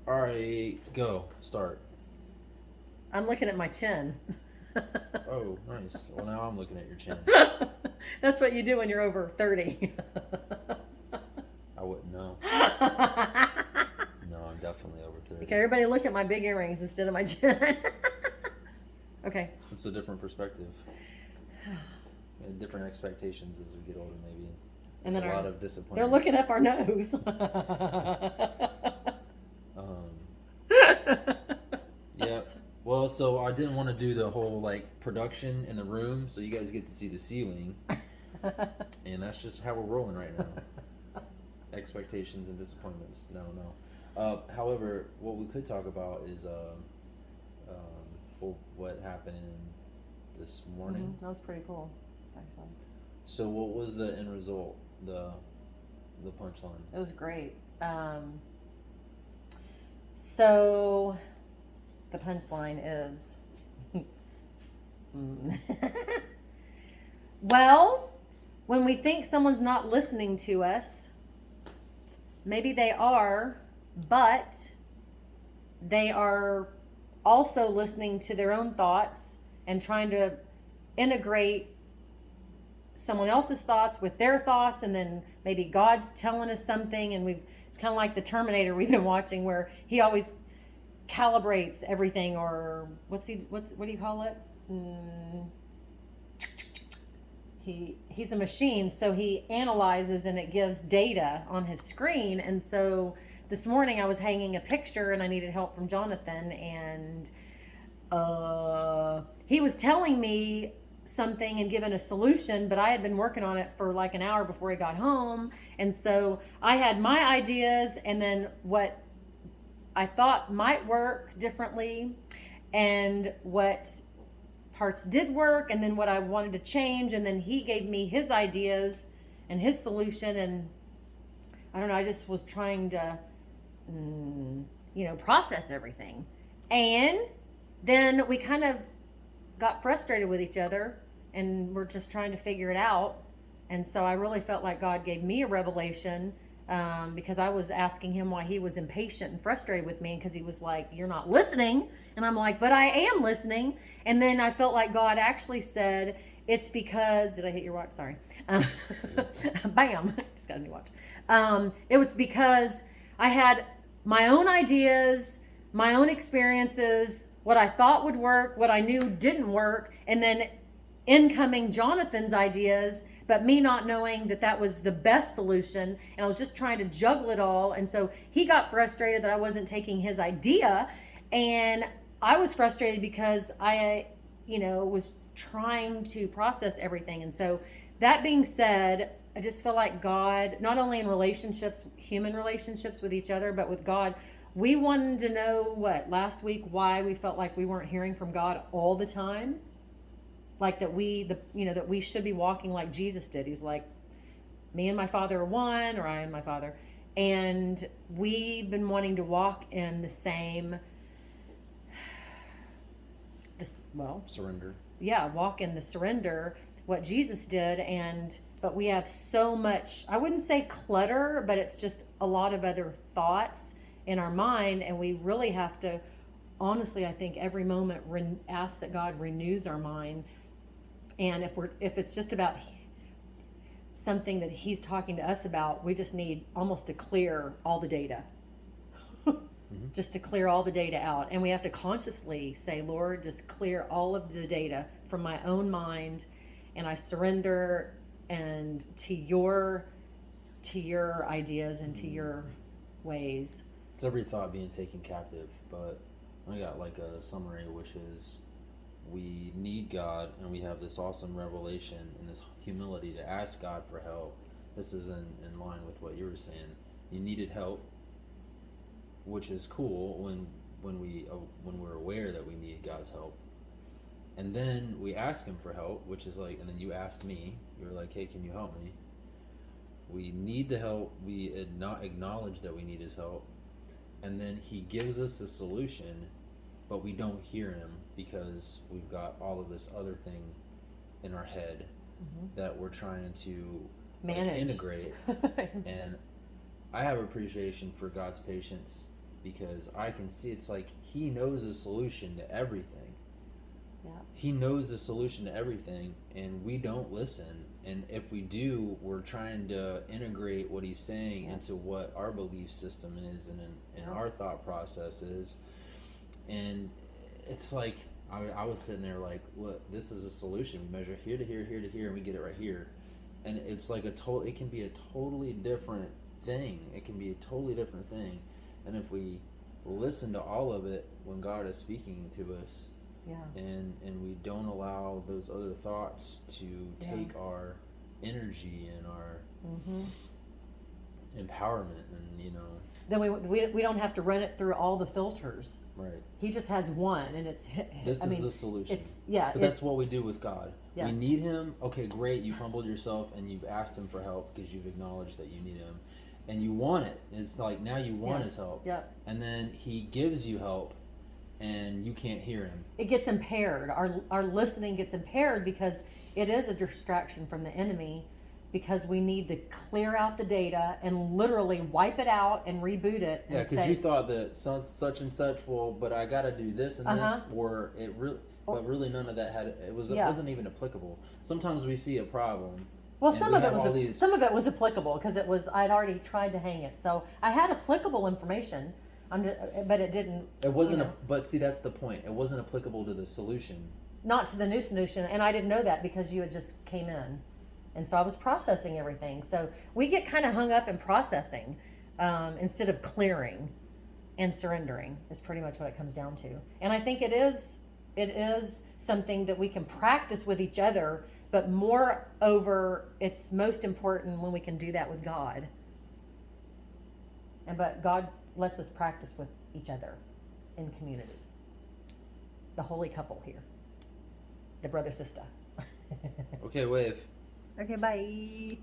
All right, go. Start. I'm looking at my chin. Oh, nice. Well, now I'm looking at your chin. That's what you do when you're over 30. I wouldn't know. No, I'm definitely over Okay, 30. everybody look at my big earrings instead of my chin. Okay. It's a different perspective. And different expectations as we get older, maybe. And There's then a lot our of they're disappointment. looking up our nose. Um, yeah. Well, so I didn't want to do the whole like production in the room, so you guys get to see the ceiling, and that's just how we're rolling right now. Expectations and disappointments. No, no. However, what we could talk about is what happened this morning. That was pretty cool, actually. So, what was the end result? The punchline. It was great. So the punchline is well, when we think someone's not listening to us, maybe they are, but they are also listening to their own thoughts and trying to integrate someone else's thoughts with their thoughts, and then maybe God's telling us something, and it's kind of like the Terminator we've been watching, where he always calibrates everything, or what do you call it? He's a machine, so he analyzes and it gives data on his screen. And so this morning I was hanging a picture and I needed help from Jonathan, and he was telling me something and given a solution, but I had been working on it for like an hour before he got home. And so I had my ideas and then what I thought might work differently, and what parts did work, and then what I wanted to change. And then he gave me his ideas and his solution. And I don't know, I just was trying to, process everything. And then we kind of got frustrated with each other and we're just trying to figure it out. And so I really felt like God gave me a revelation, because I was asking him why he was impatient and frustrated with me, because he was like, "You're not listening." And I'm like, "But I am listening." And then I felt like God actually said, "It's because," did I hit your watch? Sorry. Bam. Just got a new watch. It was because I had my own ideas, my own experiences, what I thought would work, what I knew didn't work, and then incoming Jonathan's ideas, but me not knowing that that was the best solution. And I was just trying to juggle it all. And so he got frustrated that I wasn't taking his idea. And I was frustrated because I, was trying to process everything. And so that being said, I just feel like God, not only in relationships, human relationships with each other, but with God, we wanted to know last week why we felt like we weren't hearing from God all the time, like that that we should be walking like Jesus did. He's like, me and my Father are one, or I and my Father. And we've been wanting to walk in the same, Surrender. yeah, walk in the surrender, what Jesus did. And but we have so much, I wouldn't say clutter, but it's just a lot of other thoughts in our mind. And we really have to, honestly, I think every moment ask that God renews our mind. And if it's just about something that he's talking to us about, we just need almost to clear all the data. Just to clear all the data out. And we have to consciously say, "Lord, just clear all of the data from my own mind, and I surrender and to your ideas and to your ways." It's every thought being taken captive, but I got like a summary, which is we need God, and we have this awesome revelation and this humility to ask God for help. This is in line with what you were saying. You needed help, which is cool when we're aware that we need God's help. And then we ask him for help, which is like, and then you asked me, you were like, "Hey, can you help me?" We need the help. We not acknowledge that we need his help. And then he gives us a solution, but we don't hear him because we've got all of this other thing in our head that we're trying to Manage. integrate. And I have appreciation for God's patience because I can see it's like he knows the solution to everything. Yeah. He knows the solution to everything, and we don't listen. And if we do, we're trying to integrate what he's saying into what our belief system is and our thought process is. And it's like, I was sitting there like, look, this is a solution. We measure here to here, here to here, and we get it right here. And it's like it can be a totally different thing. It can be a totally different thing. And if we listen to all of it when God is speaking to us, and we don't allow those other thoughts to take our energy and our empowerment, and then we don't have to run it through all the filters. right. He just has one, and it's This is the solution. But that's what we do with God. Yeah. We need him. Okay, great. You've humbled yourself and you've asked him for help because you've acknowledged that you need him, and you want it. It's like now you want his help. Yeah. And then he gives you help, and you can't hear him. It gets impaired. Our listening gets impaired because it is a distraction from the enemy, because we need to clear out the data and literally wipe it out and reboot it. Yeah, because you thought that such and such, well, but I got to do this and this, or it really, but really none of that it wasn't even applicable. Sometimes we see a problem. Well, some of it was applicable because I'd already tried to hang it, so I had applicable information, but it didn't. It wasn't, but see, that's the point. It wasn't applicable to the solution. Not to the new solution, and I didn't know that because you had just came in. And so I was processing everything. So we get kind of hung up in processing instead of clearing and surrendering is pretty much what it comes down to. And I think it is something that we can practice with each other, but moreover, it's most important when we can do that with God. But God lets us practice with each other in community. The holy couple here. The brother sister. Okay, wave. Okay, bye.